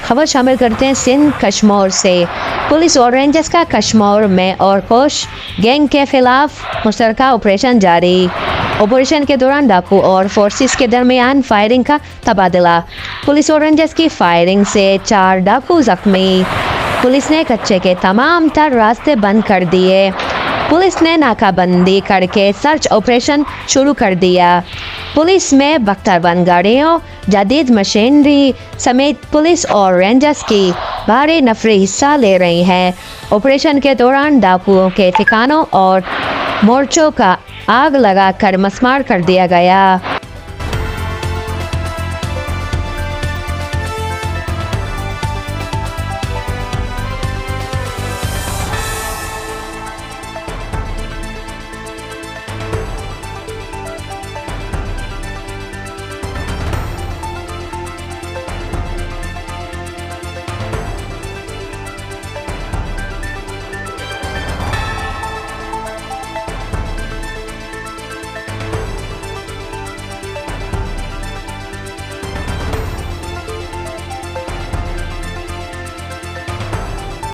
खबर शामिल करते हैं सिंध कश्मीर से। पुलिस और रेंजर्स का कश्मीर में और कोश गैंग के खिलाफ मुश्तरका ऑपरेशन जारी। ऑपरेशन के दौरान डाकू और फोर्सेस के दरमियान फायरिंग का तबादला। पुलिस और रेंजर्स की फायरिंग से 4 डाकू जख्मी। पुलिस ने कच्चे के तमाम तर रास्ते बंद कर दिए। पुलिस ने नाकाबंदी करके सर्च ऑपरेशन शुरू कर दिया। पुलिस में बख्तरबंद गाड़ियों, जदीद मशीनरी समेत पुलिस और रेंजर्स की भारी नफरी हिस्सा ले रही हैं। ऑपरेशन के दौरान डाकुओं के ठिकानों और मोर्चों का आग लगाकर मसमार कर दिया गया।